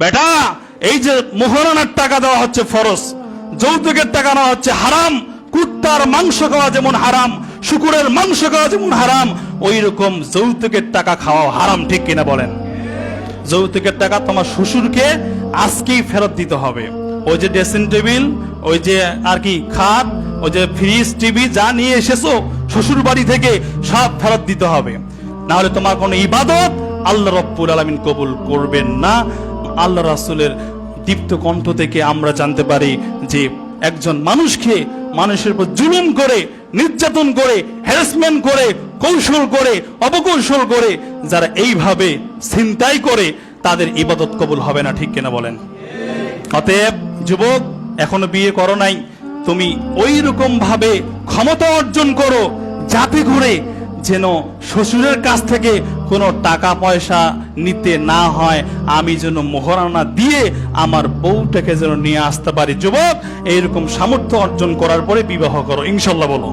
বেটা, এই যে মোহরানার টাকা দেওয়া হচ্ছে ফরজ, যৌতুকের টাকা নেওয়া হচ্ছে হারাম। কুত্তার মাংস খাওয়া যেমন হারাম, শুকুরের মাংস খাওয়া যেমন হারাম, ওই রকম যৌতুকের টাকা খাওয়া হারাম, ঠিক কিনা বলেন? যৌতুকের টাকা তোমার শ্বশুরকে আজকেই ফেরত দিতে হবে। ওই যে ড্রেসিং টেবিল, ওই যে আর কি খাট, ওই যে ফ্রিজ, টিভি যা নিয়ে এসেছো শ্বশুর বাড়ি থেকে সব ফেরত দিতে হবে, না হলে তোমার কোনো ইবাদত আল্লাহ রাব্বুল আলামিন কবুল করবেন না। আল্লাহ রাসূলের দীপ্ত কণ্ঠ থেকে আমরা জানতে পারি যে একজন মানুষকে মানুষের উপর জুলুম করে, নির্যাতন করে, হ্যারাসমেন্ট করে, কৌশল করে, অপকৌশল করে যারা এইভাবে ছিনতাই করে, তাদের ইবাদত কবুল হবে না, ঠিক কিনা বলেন? অতএব যুবক, এখনো বিয়ে করো নাই, তুমি ওই রকম ভাবে ক্ষমতা অর্জন করো যাতে করে যেন শ্বশুরের কাছ থেকে কোনো টাকা পয়সা নিতে না হয়, আমি যেন মোহরানা দিয়ে আমার বউটাকে যেন নিয়ে আসতে পারি। যুবক, এইরকম সামর্থ্য অর্জন করার পরে বিবাহ করো, ইনশাল্লাহ বলো।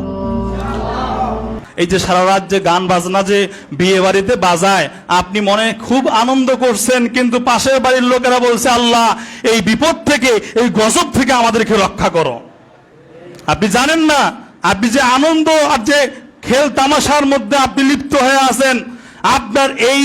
এই যে সারা রাত যে গান বাজনা যে বিয়ে বাড়িতে বাজায়, আপনি মনে খুব আনন্দ করছেন, কিন্তু পাশের বাড়ির লোকেরা বলছে আল্লাহ এই বিপদ থেকে, এই গজব থেকে আমাদেরকে রক্ষা করো। আপনি জানেন না, আপনি যে আনন্দ আর যে খেল তামাশার মধ্যে আপনি লিপ্ত হয়ে আছেন, আপনার এই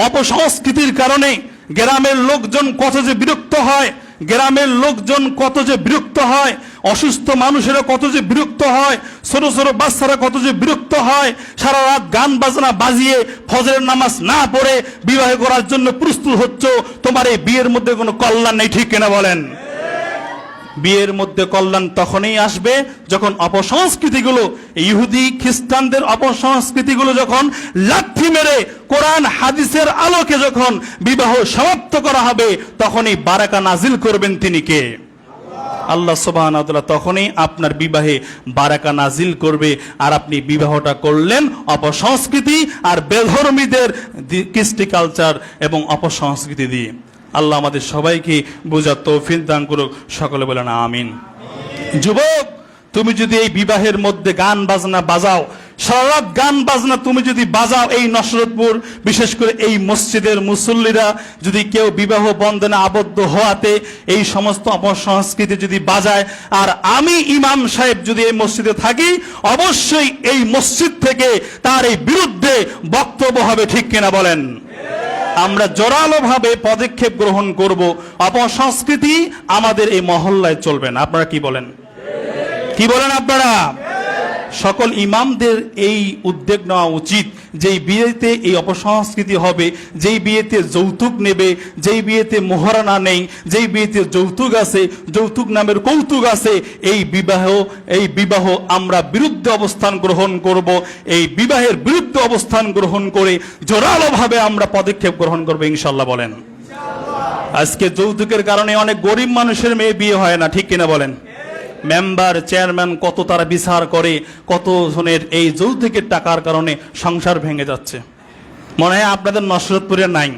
অপসংস্কৃতির কারণে গ্রামের লোকজন কত যে বিরক্ত হয়, গ্রামের লোকজন কত যে বিরক্ত হয়, অসুস্থ মানুষেরা কত যে বিরক্ত হয়, ছোট ছোট বাচ্চারা কত যে বিরক্ত হয়। সারা রাত গান বাজনা বাজিয়ে ফজরের নামাজ না পড়ে বিবাহ করার জন্য প্রস্তুত হচ্ছ, তোমার এই বিয়ের মধ্যে কোনো কল্যাণ নেই, ঠিক কিনা বলেন? বিয়ের মধ্যে কল্যাণ তখনই আসবে যখন অপসংস্কৃতিগুলো, ইহুদি খ্রিস্টানদের অপসংস্কৃতিগুলো যখন লাথি মেরে কোরআন হাদিসের আলোকে যখন বিবাহ সমাপ্ত করা হবে, তখনই বারাকা নাজিল করবেন তিনি কে? আল্লাহ সুবহানাহু ওয়া তাআলা। তখনই আপনার বিবাহে বারাকা নাজিল করবে। আর আপনি বিবাহটা করলেন অপসংস্কৃতি আর বেধর্মীদের কৃষ্টি কালচার এবং অপসংস্কৃতি দিয়ে। আল্লাহ আমাদের সবাইকে বোঝার তৌফিক দান করুক, সকলে বলেন আমিন। যুবক, তুমি যদি এই বিবাহের মধ্যে গান বাজনা বাজাও, সারা রাত গান বাজনা তুমি যদি বাজাও, এই নসরতপুর বিশেষ করে এই মসজিদের মুসল্লিরা যদি কেউ বিবাহ বন্ধনে আবদ্ধ হওয়াতে এই সমস্ত অপসংস্কৃতি যদি বাজায়, আর আমি ইমাম সাহেব যদি এই মসজিদে থাকি, অবশ্যই এই মসজিদ থেকে তার এই বিরুদ্ধে বক্তব্য হবে, ঠিক কিনা বলেন? আমরা জোরালো ভাবে পদক্ষেপ গ্রহণ করব। অপসংস্কৃতি আমাদের এই মহল্লায় চলবে না। আপনারা কি বলেন? কি বলেন আপনারা? সকল ইমামদের এই উদ্যোগ নেওয়া উচিত, যেই বিয়েতে এই অপসংস্কৃতি হবে, যেই বিয়েতে যৌতুক নেবে, যেই বিয়েতে মোহরানা নেই, যেই বিয়েতে যৌতুক আছে, যৌতুক নামের কৌতুক আছে, এই বিবাহ আমরা বিরুদ্ধে অবস্থান গ্রহণ করব। এই বিবাহের বিরুদ্ধে অবস্থান গ্রহণ করে জোরালোভাবে আমরা পদক্ষেপ গ্রহণ করব, ইনশাল্লাহ বলেন। আজকে যৌতুকের কারণে অনেক গরিব মানুষের মেয়ে বিয়ে হয় না, ঠিক কিনা বলেন? মেম্বার, চেয়ারম্যান কত তারা বিচার করে, কত জনের এই যৌতুকের টাকার কারণে সংসার ভেঙে যাচ্ছে। মনে হয় আপনাদের নসরতপুরে নাই।